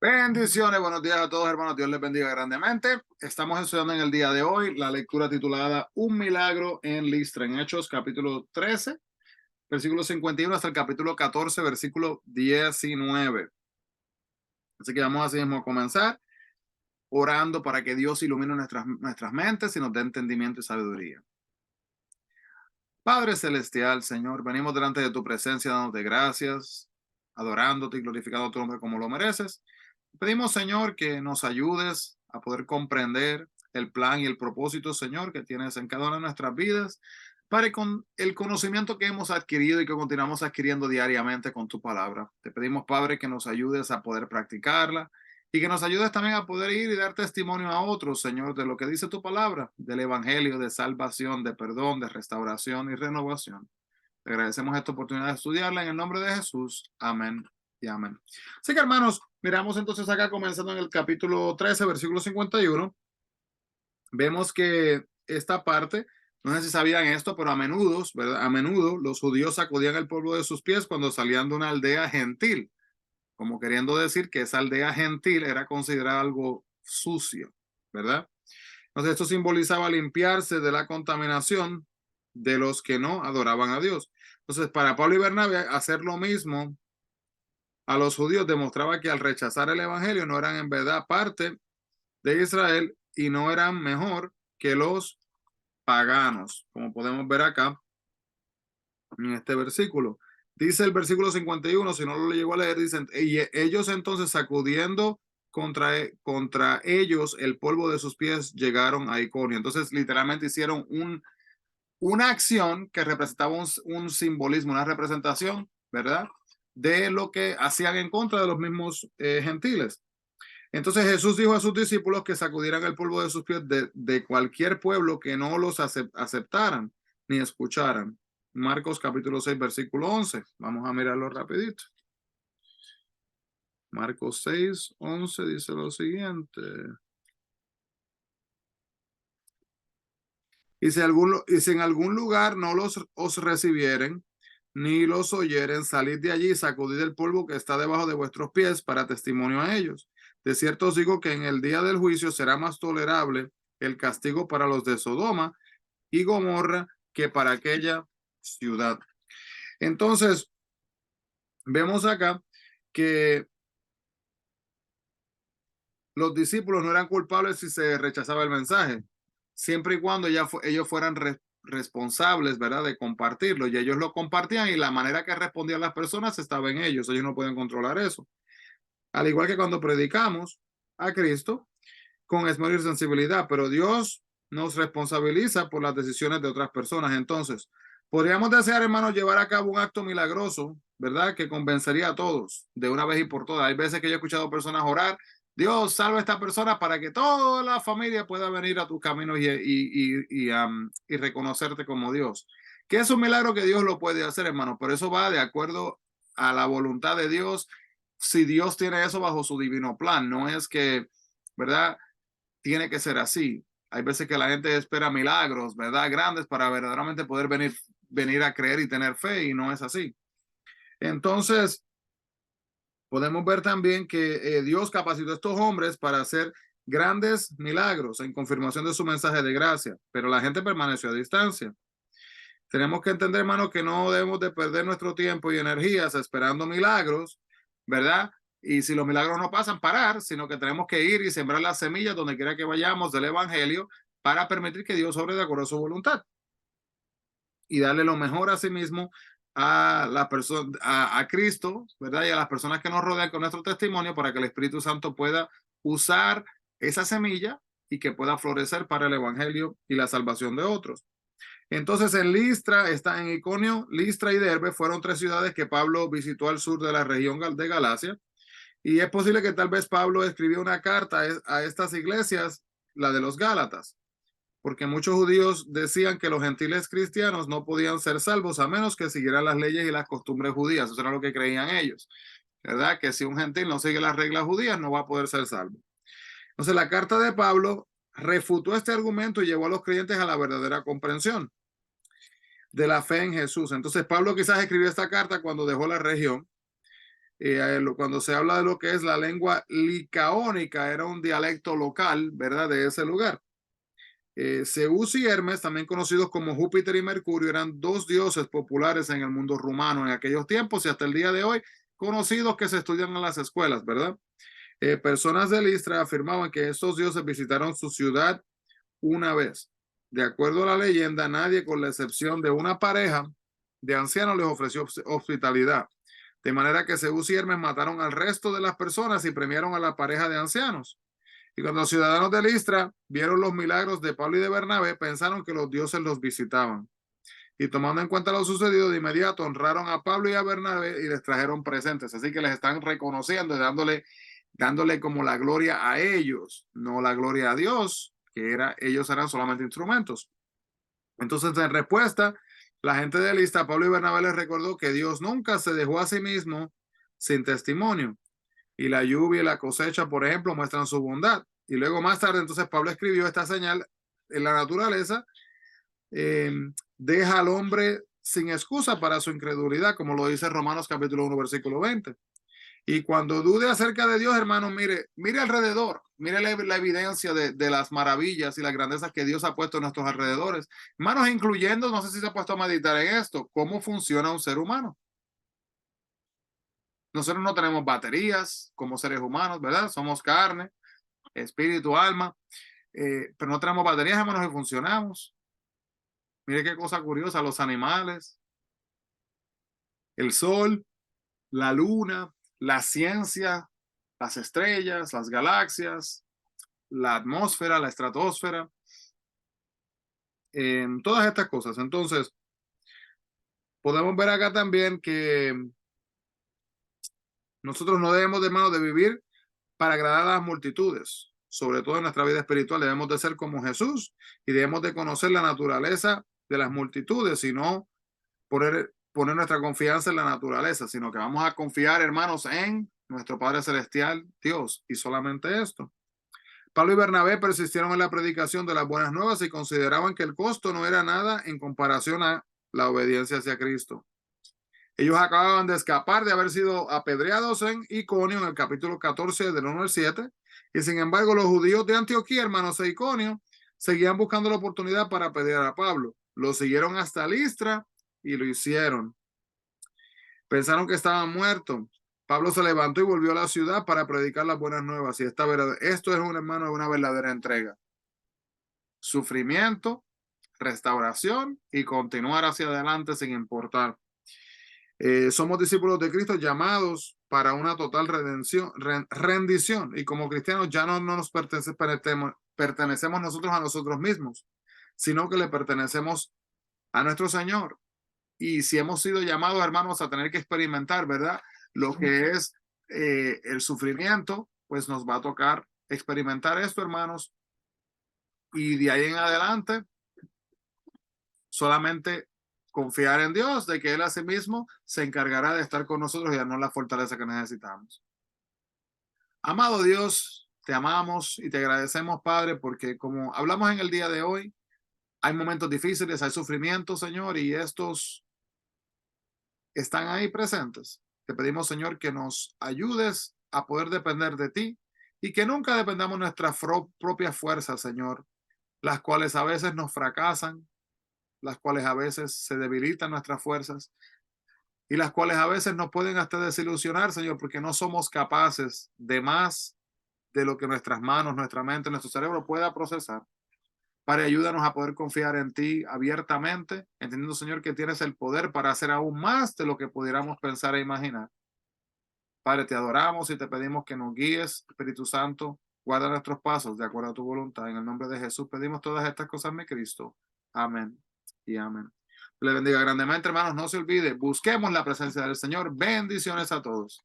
Bendiciones, buenos días a todos, hermanos. Dios les bendiga grandemente. Estamos estudiando en el día de hoy la lectura titulada Un milagro en Listra, en Hechos capítulo 13, versículo 51 hasta el capítulo 14, versículo 19. Así que vamos así mismo a comenzar orando para que Dios ilumine nuestras mentes y nos dé entendimiento y sabiduría. Padre celestial, Señor, venimos delante de tu presencia dándote gracias, adorándote y glorificando tu nombre como lo mereces. Pedimos, Señor, que nos ayudes a poder comprender el plan y el propósito, Señor, que tienes en cada una de nuestras vidas, para con el conocimiento que hemos adquirido y que continuamos adquiriendo diariamente con tu palabra. Te pedimos, Padre, que nos ayudes a poder practicarla y que nos ayudes también a poder ir y dar testimonio a otros, Señor, de lo que dice tu palabra, del evangelio, de salvación, de perdón, de restauración y renovación. Te agradecemos esta oportunidad de estudiarla en el nombre de Jesús. Amén y amén. Así que, hermanos, miramos entonces acá comenzando en el capítulo 13, versículo 51. Vemos que esta parte, no sé si sabían esto, pero ¿verdad? A menudo los judíos sacudían el polvo de sus pies cuando salían de una aldea gentil, como queriendo decir que esa aldea gentil era considerada algo sucio, ¿verdad? Entonces esto simbolizaba limpiarse de la contaminación de los que no adoraban a Dios. Entonces, para Pablo y Bernabé, hacer lo mismo a los judíos demostraba que al rechazar el evangelio no eran en verdad parte de Israel y no eran mejor que los paganos, como podemos ver acá en este versículo. Dice el versículo 51, si no lo llego a leer, dicen, y ellos entonces sacudiendo contra ellos el polvo de sus pies llegaron a Iconio. Entonces literalmente hicieron una acción que representaba un simbolismo, una representación, ¿verdad? De lo que hacían en contra de los mismos gentiles. Entonces Jesús dijo a sus discípulos que sacudieran el polvo de sus pies de cualquier pueblo que no los aceptaran ni escucharan. Marcos capítulo 6, versículo 11. Vamos a mirarlo rapidito. Marcos 6, 11 dice lo siguiente. Y si en algún lugar no os recibieren, ni los oyeren, salid de allí y sacudid el polvo que está debajo de vuestros pies para testimonio a ellos. De cierto os digo que en el día del juicio será más tolerable el castigo para los de Sodoma y Gomorra que para aquella ciudad. Entonces, vemos acá que los discípulos no eran culpables si se rechazaba el mensaje, siempre y cuando ellos fueran responsables, ¿verdad?, de compartirlo. Y ellos lo compartían y la manera que respondían las personas estaba en ellos. Ellos no pueden controlar eso. Al igual que cuando predicamos a Cristo con esmero y sensibilidad, pero Dios nos responsabiliza por las decisiones de otras personas. Entonces, podríamos desear, hermanos, llevar a cabo un acto milagroso, ¿verdad?, que convencería a todos de una vez y por todas. Hay veces que yo he escuchado personas orar: Dios, salva a esta persona para que toda la familia pueda venir a tus caminos y reconocerte como Dios. Que es un milagro que Dios lo puede hacer, hermano, pero eso va de acuerdo a la voluntad de Dios. Si Dios tiene eso bajo su divino plan, no es que, ¿verdad?, tiene que ser así. Hay veces que la gente espera milagros, ¿verdad?, grandes para verdaderamente poder venir a creer y tener fe, y no es así. Entonces, podemos ver también que Dios capacitó a estos hombres para hacer grandes milagros en confirmación de su mensaje de gracia, pero la gente permaneció a distancia. Tenemos que entender, hermano, que no debemos de perder nuestro tiempo y energías esperando milagros, ¿verdad? Y si los milagros no pasan, parar, sino que tenemos que ir y sembrar las semillas donde quiera que vayamos del evangelio para permitir que Dios obre de acuerdo a su voluntad y darle lo mejor a sí mismo a la persona, a Cristo, ¿verdad? Y a las personas que nos rodean con nuestro testimonio para que el Espíritu Santo pueda usar esa semilla y que pueda florecer para el evangelio y la salvación de otros. Entonces en Listra, está en Iconio, Listra y Derbe fueron tres ciudades que Pablo visitó al sur de la región de Galacia, y es posible que tal vez Pablo escribió una carta a estas iglesias, la de los Gálatas, porque muchos judíos decían que los gentiles cristianos no podían ser salvos a menos que siguieran las leyes y las costumbres judías. Eso era lo que creían ellos, ¿verdad? Que si un gentil no sigue las reglas judías no va a poder ser salvo. Entonces la carta de Pablo refutó este argumento y llevó a los creyentes a la verdadera comprensión de la fe en Jesús. Entonces Pablo quizás escribió esta carta cuando dejó la región, Cuando se habla de lo que es la lengua licaónica, era un dialecto local, ¿verdad? De ese lugar. Zeus y Hermes, también conocidos como Júpiter y Mercurio, eran dos dioses populares en el mundo rumano en aquellos tiempos y hasta el día de hoy conocidos que se estudian en las escuelas, ¿verdad? Personas de Listra afirmaban que estos dioses visitaron su ciudad una vez. De acuerdo a la leyenda, nadie, con la excepción de una pareja de ancianos, les ofreció hospitalidad. De manera que Zeus y Hermes mataron al resto de las personas y premiaron a la pareja de ancianos. Y cuando los ciudadanos de Listra vieron los milagros de Pablo y de Bernabé, pensaron que los dioses los visitaban. Y tomando en cuenta lo sucedido, de inmediato honraron a Pablo y a Bernabé y les trajeron presentes. Así que les están reconociendo y dándole como la gloria a ellos, no la gloria a Dios, que ellos eran solamente instrumentos. Entonces, en respuesta, la gente de Listra, Pablo y Bernabé les recordó que Dios nunca se dejó a sí mismo sin testimonio. Y la lluvia y la cosecha, por ejemplo, muestran su bondad. Y luego más tarde, entonces Pablo escribió esta señal en la naturaleza, eh, deja al hombre sin excusa para su incredulidad, como lo dice Romanos capítulo 1, versículo 20. Y cuando dude acerca de Dios, hermano, mire alrededor, mire la evidencia de las maravillas y las grandezas que Dios ha puesto en nuestros alrededores. Hermanos, incluyendo, no sé si se ha puesto a meditar en esto, cómo funciona un ser humano. Nosotros no tenemos baterías como seres humanos, ¿verdad? Somos carne, espíritu, alma, pero no tenemos baterías, hermanos, y funcionamos. Mire qué cosa curiosa, los animales, el sol, la luna, la ciencia, las estrellas, las galaxias, la atmósfera, la estratosfera, todas estas cosas. Entonces, podemos ver acá también que nosotros no debemos, de hermano, de vivir para agradar a las multitudes. Sobre todo en nuestra vida espiritual debemos de ser como Jesús y debemos de conocer la naturaleza de las multitudes, y no poner nuestra confianza en la naturaleza, sino que vamos a confiar, hermanos, en nuestro Padre Celestial, Dios, y solamente esto. Pablo y Bernabé persistieron en la predicación de las buenas nuevas y consideraban que el costo no era nada en comparación a la obediencia hacia Cristo. Ellos acababan de escapar de haber sido apedreados en Iconio en el capítulo 14 del 1 al 7, y sin embargo los judíos de Antioquía, hermanos de Iconio, seguían buscando la oportunidad para apedrear a Pablo. Lo siguieron hasta Listra y lo hicieron. Pensaron que estaba muerto. Pablo se levantó y volvió a la ciudad para predicar las buenas nuevas. Y esto es un hermano de una verdadera entrega. Sufrimiento, restauración y continuar hacia adelante sin importar. Somos discípulos de Cristo llamados para una total rendición. Y como cristianos ya no nos pertenecemos nosotros a nosotros mismos, sino que le pertenecemos a nuestro Señor. Y si hemos sido llamados, hermanos, a tener que experimentar, ¿verdad? Lo que es el sufrimiento, pues nos va a tocar experimentar esto, hermanos. Y de ahí en adelante, solamente confiar en Dios, de que Él a sí mismo se encargará de estar con nosotros y darnos la fortaleza que necesitamos. Amado Dios, te amamos y te agradecemos, Padre, porque como hablamos en el día de hoy, hay momentos difíciles, hay sufrimiento, Señor, y estos están ahí presentes. Te pedimos, Señor, que nos ayudes a poder depender de ti y que nunca dependamos de nuestras propias fuerzas, Señor, las cuales a veces nos fracasan, las cuales a veces se debilitan nuestras fuerzas y las cuales a veces nos pueden hasta desilusionar, Señor, porque no somos capaces de más de lo que nuestras manos, nuestra mente, nuestro cerebro pueda procesar. Padre, ayúdanos a poder confiar en ti abiertamente, entendiendo, Señor, que tienes el poder para hacer aún más de lo que pudiéramos pensar e imaginar. Padre, te adoramos y te pedimos que nos guíes, Espíritu Santo, guarda nuestros pasos de acuerdo a tu voluntad. En el nombre de Jesús pedimos todas estas cosas, mi Cristo. Amén y amén. Le bendiga grandemente, hermanos. No se olvide, busquemos la presencia del Señor. Bendiciones a todos.